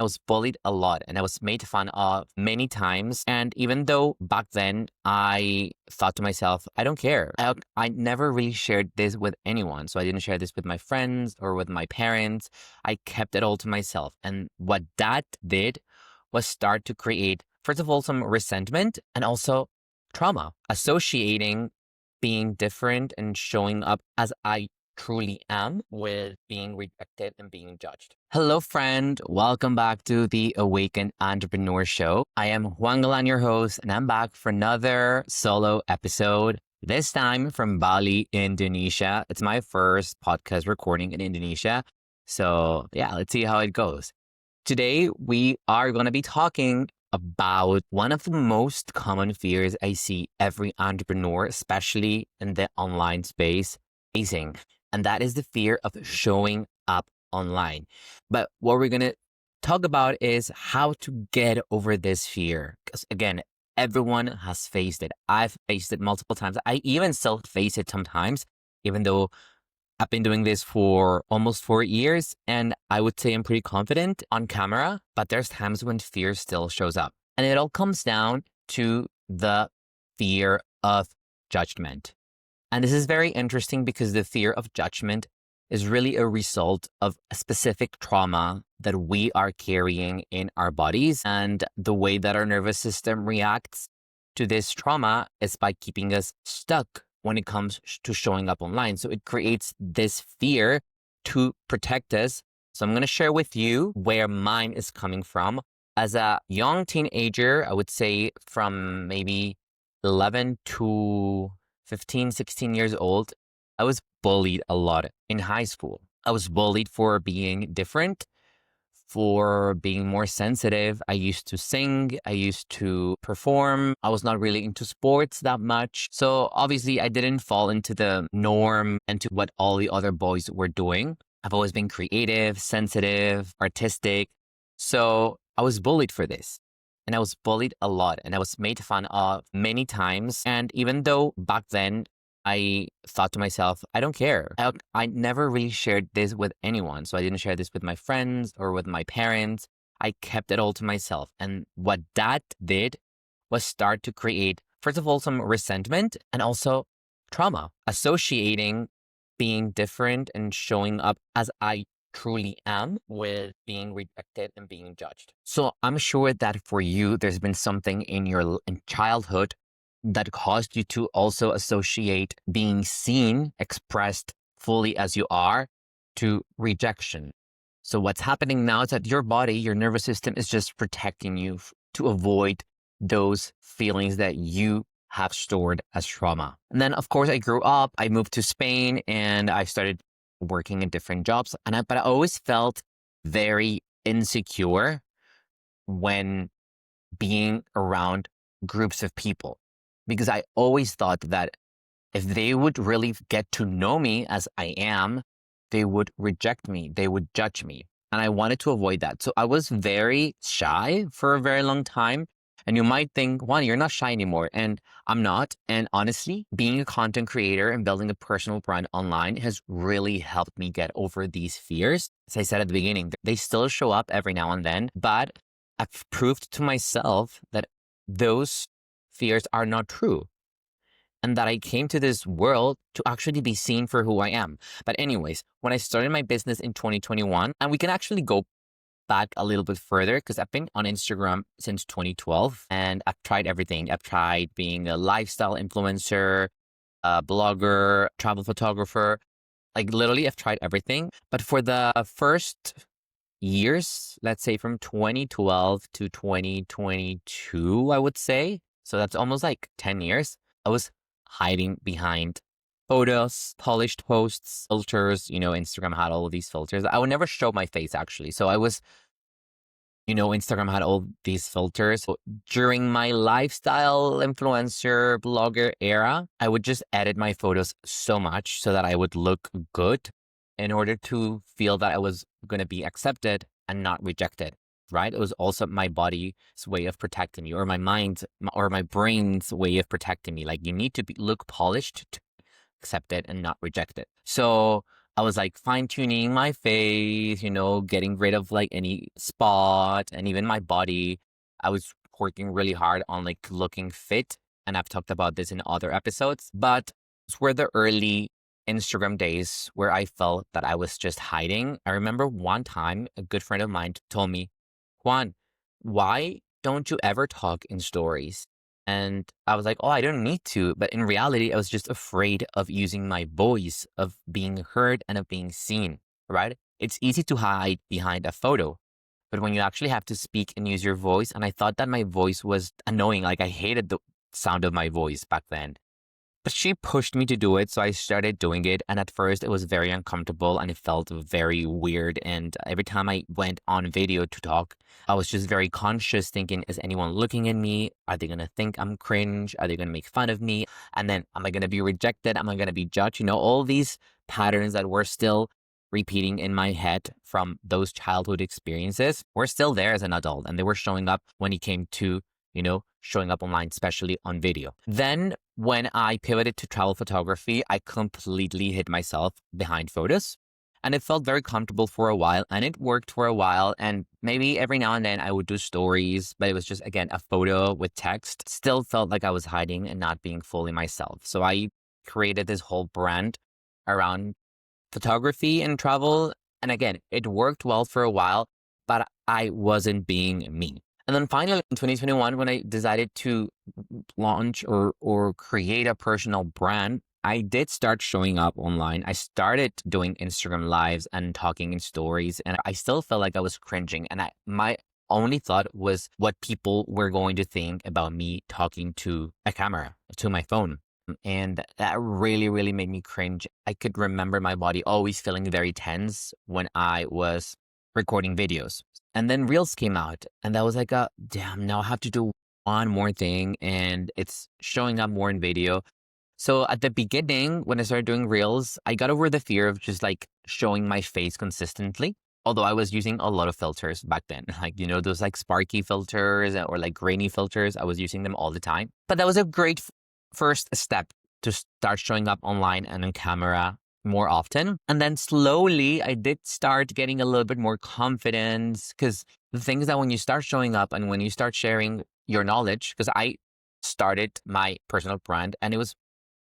I was bullied a lot and I was made fun of many times. And even though back then I thought to myself, I don't care. I never really shared this with anyone. So I didn't share this with my friends or with my parents. I kept it all to myself. And what that did was start to create, first of all, some resentment and also trauma, associating being different and showing up as I truly am with being rejected and being judged. Hello, friend. Welcome back to the Awakened Entrepreneur Show. I am Juan, your host, and I'm back for another solo episode. This time from Bali, Indonesia. It's my first podcast recording in Indonesia. So yeah, let's see how it goes. Today, we are going to be talking about one of the most common fears I see every entrepreneur, especially in the online space, facing. And that is the fear of showing up online. But what we're going to talk about is how to get over this fear. Because again, everyone has faced it. I've faced it multiple times. I even still face it sometimes, even though I've been doing this for almost 4 years, and I would say I'm pretty confident on camera, but there's times when fear still shows up. And it all comes down to the fear of judgment. And this is very interesting because the fear of judgment is really a result of a specific trauma that we are carrying in our bodies. And the way that our nervous system reacts to this trauma is by keeping us stuck when it comes to showing up online. So it creates this fear to protect us. So I'm going to share with you where mine is coming from. As a young teenager, I would say from maybe 11 to 15, 16 years old, I was bullied a lot in high school. I was bullied for being different, for being more sensitive. I used to sing, I used to perform. I was not really into sports that much. So obviously I didn't fall into the norm and to what all the other boys were doing. I've always been creative, sensitive, artistic. So I was bullied for this. And I was bullied a lot and I was made fun of many times. And even though back then I thought to myself, I don't care. I never really shared this with anyone. So I didn't share this with my friends or with my parents. I kept it all to myself. And what that did was start to create, first of all, some resentment and also trauma, associating being different and showing up as I truly am with being rejected and being judged. So I'm sure that for you, there's been something in your childhood that caused you to also associate being seen, expressed fully as you are, to rejection. So what's happening now is that your body, your nervous system is just protecting you to avoid those feelings that you have stored as trauma. And then, of course, I grew up, I moved to Spain, and I started working in different jobs. But I always felt very insecure when being around groups of people, because I always thought that if they would really get to know me as I am, they would reject me, they would judge me. And I wanted to avoid that. So I was very shy for a very long time. And you might think, Juan, you're not shy anymore. And I'm not. And honestly, being a content creator and building a personal brand online has really helped me get over these fears. As I said at the beginning, they still show up every now and then, but I've proved to myself that those fears are not true and that I came to this world to actually be seen for who I am. But anyways, when I started my business in 2021, and we can actually go back a little bit further because I've been on Instagram since 2012 and I've tried everything. I've tried being a lifestyle influencer, a blogger, travel photographer. Like literally I've tried everything. But for the first years, let's say from 2012 to 2022, I would say. So that's almost like 10 years. I was hiding behind photos, polished posts, filters. Instagram had all of these filters. I would never show my face actually. So I was, Instagram had all these filters. So during my lifestyle influencer blogger era, I would just edit my photos so much so that I would look good in order to feel that I was going to be accepted and not rejected, right? It was also my body's way of protecting me, or my mind's or my brain's way of protecting me. Like you need to look polished to accept it and not reject it. So I was like fine tuning my face, getting rid of like any spot and even my body. I was working really hard on like looking fit. And I've talked about this in other episodes, but those were the early Instagram days where I felt that I was just hiding. I remember one time a good friend of mine told me, Juan, why don't you ever talk in stories? And I was like, oh, I don't need to. But in reality, I was just afraid of using my voice, of being heard and of being seen, right? It's easy to hide behind a photo. But when you actually have to speak and use your voice, and I thought that my voice was annoying, like I hated the sound of my voice back then. But she pushed me to do it, so I started doing it. And at first, it was very uncomfortable and it felt very weird. And every time I went on video to talk, I was just very conscious, thinking, is anyone looking at me? Are they going to think I'm cringe? Are they going to make fun of me? And then, am I going to be rejected? Am I going to be judged? All these patterns that were still repeating in my head from those childhood experiences were still there as an adult. And they were showing up when it came to showing up online, especially on video. Then when I pivoted to travel photography, I completely hid myself behind photos. And it felt very comfortable for a while and it worked for a while. And maybe every now and then I would do stories, but it was just, again, a photo with text. Still felt like I was hiding and not being fully myself. So I created this whole brand around photography and travel. And again, it worked well for a while, but I wasn't being me. And then finally in 2021, when I decided to launch or create a personal brand, I did start showing up online. I started doing Instagram lives and talking in stories, and I still felt like I was cringing. And my only thought was what people were going to think about me talking to a camera, to my phone. And that really, really made me cringe. I could remember my body always feeling very tense when I was recording videos. And then Reels came out, and that was like, damn, now I have to do one more thing, and it's showing up more in video. So at the beginning, when I started doing Reels, I got over the fear of just like showing my face consistently. Although I was using a lot of filters back then, like, those like sparky filters or like grainy filters, I was using them all the time. But that was a great first step to start showing up online and on camera more often. And then slowly I did start getting a little bit more confidence, because the thing is that when you start showing up and when you start sharing your knowledge, because I started my personal brand and it was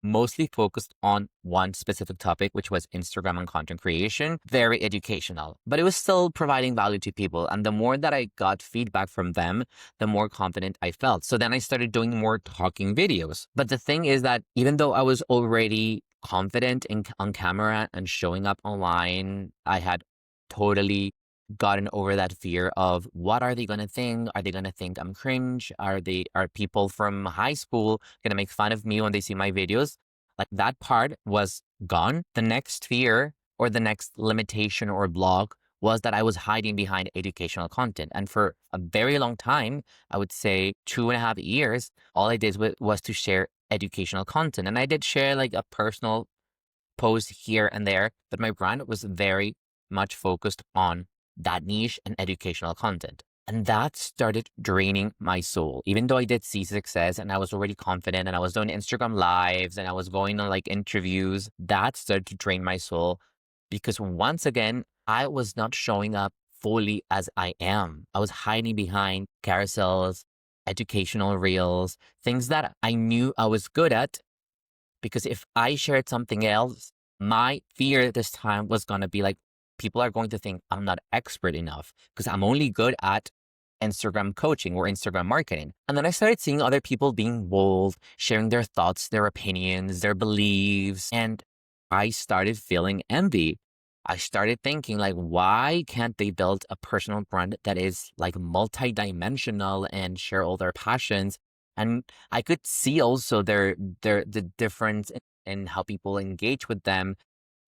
mostly focused on one specific topic, which was Instagram and content creation, very educational, but it was still providing value to people. And the more that I got feedback from them, the more confident I felt. So then I started doing more talking videos. But the thing is that even though I was already confident on camera and showing up online, I had totally gotten over that fear of what are they going to think? Are they going to think I'm cringe? Are people from high school going to make fun of me when they see my videos? Like that part was gone. The next fear or the next limitation or block was that I was hiding behind educational content. And for a very long time, I would say 2.5 years, all I did was to share educational content. And I did share like a personal post here and there, but my brand was very much focused on that niche and educational content. And that started draining my soul. Even though I did see success and I was already confident and I was doing Instagram lives and I was going on like interviews, that started to drain my soul because once again, I was not showing up fully as I am. I was hiding behind carousels, educational reels, things that I knew I was good at, because if I shared something else, my fear this time was going to be like, people are going to think I'm not expert enough because I'm only good at Instagram coaching or Instagram marketing. And then I started seeing other people being bold, sharing their thoughts, their opinions, their beliefs. And I started feeling envy. I started thinking like, why can't they build a personal brand that is like multidimensional and share all their passions? And I could see also the difference in how people engage with them,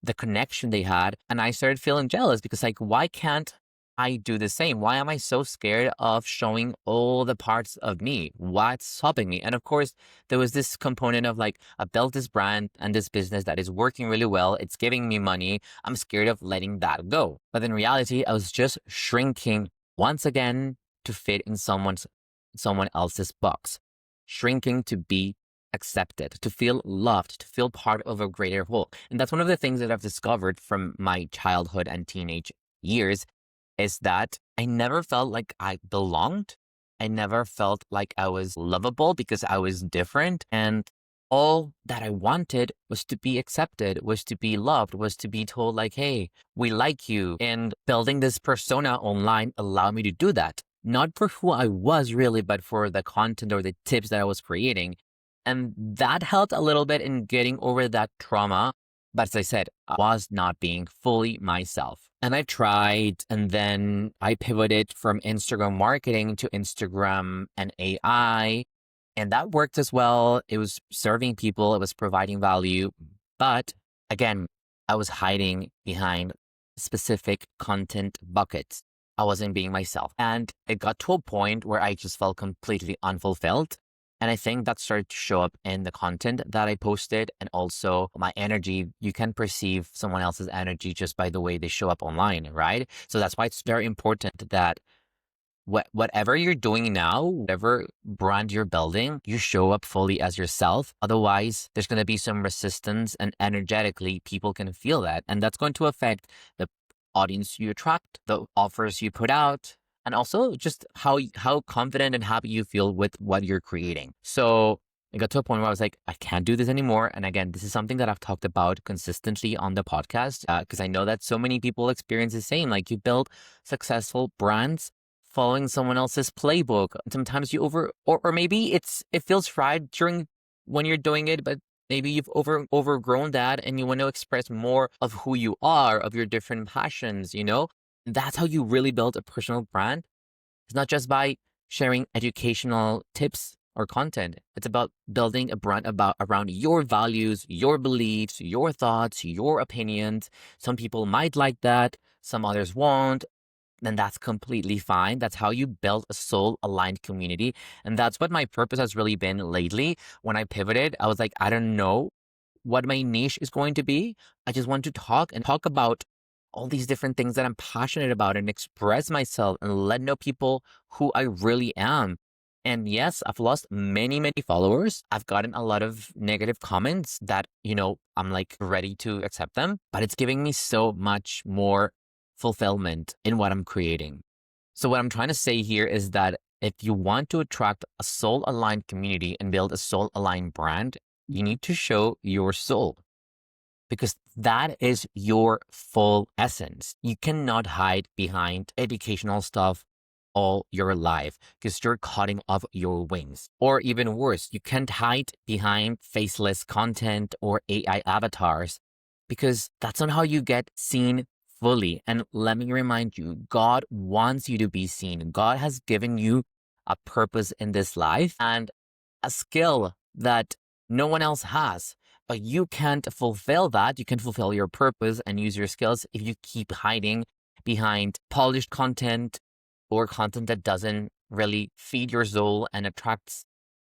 the connection they had. And I started feeling jealous because like, why can't I do the same? Why am I so scared of showing all the parts of me? What's stopping me? And of course, there was this component of like, I built this brand and this business that is working really well. It's giving me money. I'm scared of letting that go. But in reality, I was just shrinking once again to fit in someone else's box, shrinking to be accepted, to feel loved, to feel part of a greater whole. And that's one of the things that I've discovered from my childhood and teenage years is that I never felt like I belonged. I never felt like I was lovable because I was different. And all that I wanted was to be accepted, was to be loved, was to be told, like, hey, we like you. And building this persona online allowed me to do that. Not for who I was really, but for the content or the tips that I was creating. And that helped a little bit in getting over that trauma. But as I said, I was not being fully myself. And I tried, and then I pivoted from Instagram marketing to Instagram and AI. And that worked as well. It was serving people, it was providing value. But again, I was hiding behind specific content buckets. I wasn't being myself. And it got to a point where I just felt completely unfulfilled. And I think that started to show up in the content that I posted and also my energy. You can perceive someone else's energy just by the way they show up online, right? So that's why it's very important that whatever you're doing now, whatever brand you're building, you show up fully as yourself. Otherwise, there's going to be some resistance, and energetically, people can feel that. And that's going to affect the audience you attract, the offers you put out, and also just how confident and happy you feel with what you're creating. So I got to a point where I was like, I can't do this anymore. And again, this is something that I've talked about consistently on the podcast because I know that so many people experience the same. Like, you build successful brands following someone else's playbook. Sometimes you or maybe it feels right during when you're doing it, but maybe you've overgrown that and you want to express more of who you are, of your different passions, you know? That's how you really build a personal brand. It's not just by sharing educational tips or content. It's about building a brand around your values, your beliefs, your thoughts, your opinions. Some people might like that, some others won't. Then that's completely fine. That's how you build a soul-aligned community. And that's what my purpose has really been lately. When I pivoted, I was like, I don't know what my niche is going to be. I just want to talk about all these different things that I'm passionate about and express myself and let know people who I really am. And yes, I've lost many, many followers. I've gotten a lot of negative comments that, I'm like ready to accept them, but it's giving me so much more fulfillment in what I'm creating. So what I'm trying to say here is that if you want to attract a soul-aligned community and build a soul-aligned brand, you need to show your soul because that is your full essence. You cannot hide behind educational stuff all your life because you're cutting off your wings. Or even worse, you can't hide behind faceless content or AI avatars because that's not how you get seen fully. And let me remind you, God wants you to be seen. God has given you a purpose in this life and a skill that no one else has. But you can't fulfill that. You can fulfill your purpose and use your skills if you keep hiding behind polished content or content that doesn't really feed your soul and attracts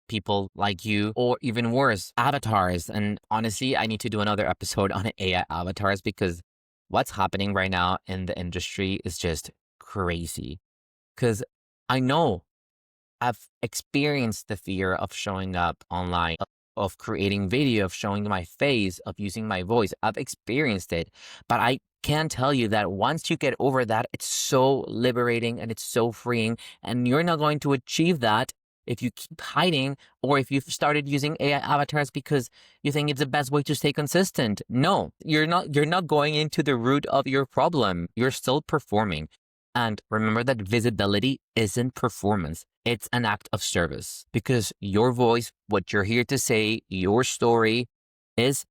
people like you, or even worse, avatars. And honestly, I need to do another episode on AI avatars because what's happening right now in the industry is just crazy. Because I know I've experienced the fear of showing up online, of creating video, of showing my face, of using my voice. I've experienced it, but I can tell you that once you get over that, it's so liberating and it's so freeing. And you're not going to achieve that if you keep hiding or if you've started using AI avatars because you think it's the best way to stay consistent. No, you're not going into the root of your problem. You're still performing. And remember that visibility isn't performance. It's an act of service because your voice, what you're here to say, your story is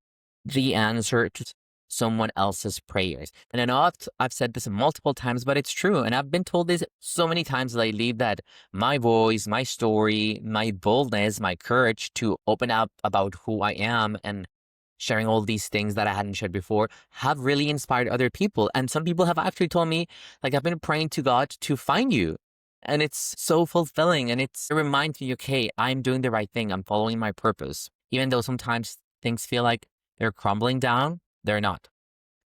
the answer to someone else's prayers. And I know I've said this multiple times, but it's true. And I've been told this so many times lately that my voice, my story, my boldness, my courage to open up about who I am and sharing all these things that I hadn't shared before have really inspired other people. And some people have actually told me, like, I've been praying to God to find you. And it's so fulfilling. And it reminds me, okay, I'm doing the right thing. I'm following my purpose. Even though sometimes things feel like they're crumbling down, they're not.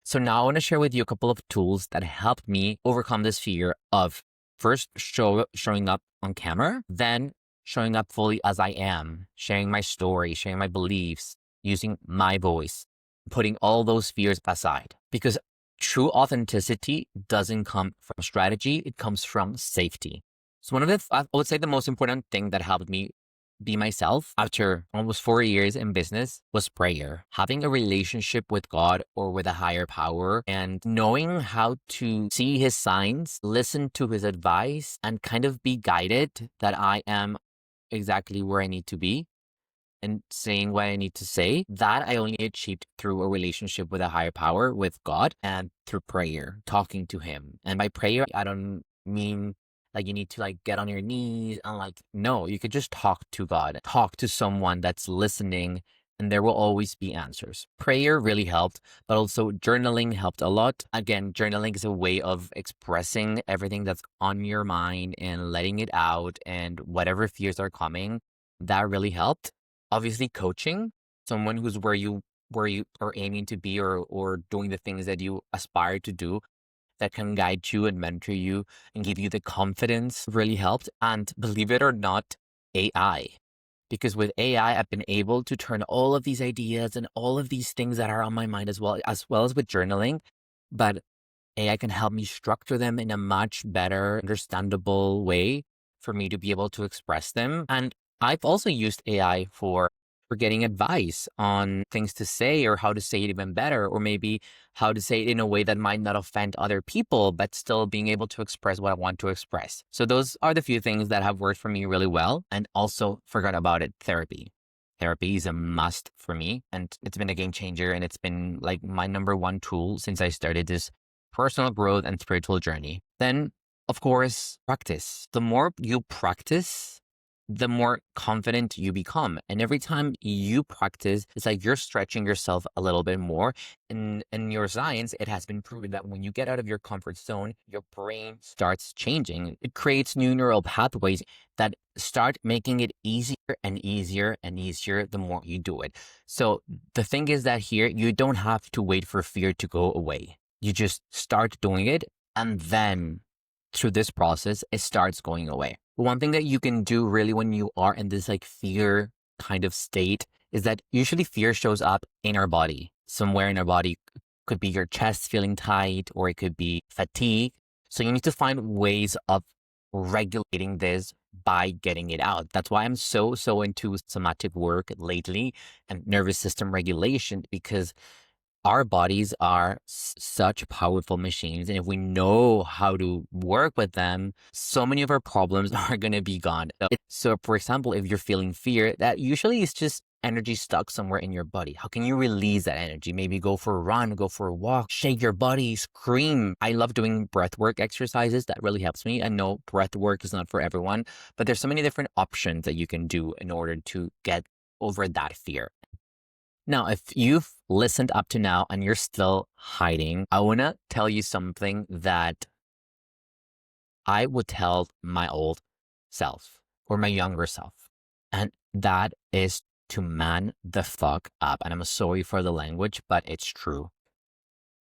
So now I want to share with you a couple of tools that helped me overcome this fear of first showing up on camera, then showing up fully as I am, sharing my story, sharing my beliefs, using my voice, putting all those fears aside. Because true authenticity doesn't come from strategy, it comes from safety. So one of I would say the most important thing that helped me be myself after almost 4 years in business was prayer. Having a relationship with God or with a higher power and knowing how to see his signs, listen to his advice, and kind of be guided that I am exactly where I need to be and saying what I need to say. That I only achieved through a relationship with a higher power, with God, and through prayer, talking to him. And by prayer, I don't mean like you need to like get on your knees and like, no, you could just talk to God, talk to someone that's listening, and there will always be answers. Prayer really helped, but also journaling helped a lot. Again, journaling is a way of expressing everything that's on your mind and letting it out, and whatever fears are coming, that really helped. Obviously, coaching, someone who's where you are aiming to be, or doing the things that you aspire to do, that can guide you and mentor you and give you the confidence, really helped. And believe it or not, AI. Because with AI, I've been able to turn all of these ideas and all of these things that are on my mind, as well as with journaling. But AI can help me structure them in a much better, understandable way for me to be able to express them. And I've also used AI for getting advice on things to say, or how to say it even better, or maybe how to say it in a way that might not offend other people, but still being able to express what I want to express. So those are the few things that have worked for me really well. And also, forgot about it, therapy. Therapy is a must for me, and it's been a game changer, and it's been like my number one tool since I started this personal growth and spiritual journey. Then, of course, practice. The more you practice, the more confident you become. And every time you practice, it's like you're stretching yourself a little bit more. In your science, it has been proven that when you get out of your comfort zone, your brain starts changing. It creates new neural pathways that start making it easier and easier and easier the more you do it. So the thing is that here, you don't have to wait for fear to go away. You just start doing it, and then through this process, it starts going away. One thing that you can do really when you are in this like fear kind of state is that usually fear shows up in our body. Somewhere in our body, could be your chest feeling tight, or it could be fatigue. So you need to find ways of regulating this by getting it out. That's why I'm so into somatic work lately and nervous system regulation, because our bodies are such powerful machines. And if we know how to work with them, so many of our problems are going to be gone. So, for example, if you're feeling fear, that usually is just energy stuck somewhere in your body. How can you release that energy? Maybe go for a run, go for a walk, shake your body, scream. I love doing breath work exercises. That really helps me. I know breath work is not for everyone, but there's so many different options that you can do in order to get over that fear. Now, if you've listened up to now and you're still hiding, I want to tell you something that I would tell my old self or my younger self. And that is to man the fuck up. And I'm sorry for the language, but it's true.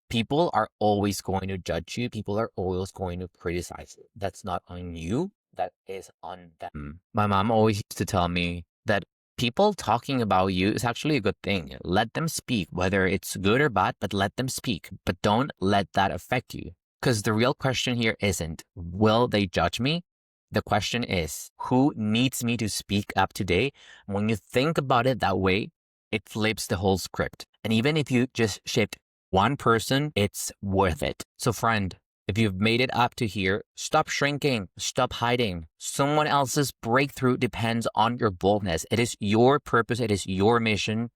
People are always going to judge you. People are always going to criticize you. That's not on you. That is on them. My mom always used to tell me that people talking about you is actually a good thing. Let them speak, whether it's good or bad, but let them speak. But don't let that affect you. Because the real question here isn't, will they judge me? The question is, who needs me to speak up today? When you think about it that way, it flips the whole script. And even if you just shift one person, it's worth it. So friend, if you've made it up to here, stop shrinking, stop hiding. Someone else's breakthrough depends on your boldness. It is your purpose, it is your mission,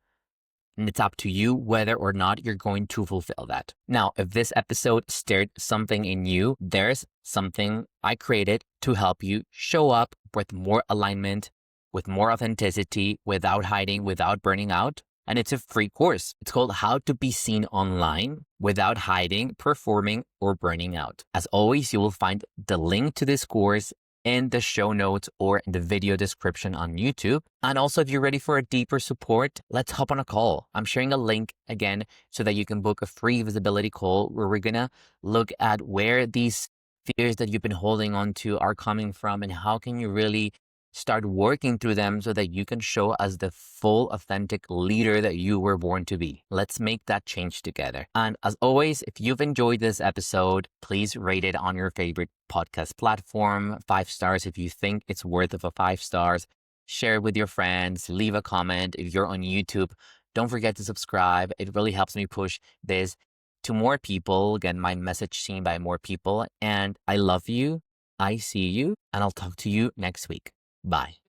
and it's up to you whether or not you're going to fulfill that. Now, if this episode stirred something in you, there's something I created to help you show up with more alignment, with more authenticity, without hiding, without burning out. And it's a free course. It's called How to Be Seen Online Without Hiding, Performing, or Burning Out. As always, you will find the link to this course in the show notes or in the video description on YouTube. And also, if you're ready for a deeper support, let's hop on a call. I'm sharing a link again so that you can book a free visibility call where we're going to look at where these fears that you've been holding on to are coming from, and how can you really Start working through them so that you can show as the full, authentic leader that you were born to be. Let's make that change together. And as always, if you've enjoyed this episode, please rate it on your favorite podcast platform. 5 stars if you think it's worth of a 5 stars. Share it with your friends. Leave a comment. If you're on YouTube, don't forget to subscribe. It really helps me push this to more people. Again, my message seen by more people. And I love you. I see you. And I'll talk to you next week. Bye.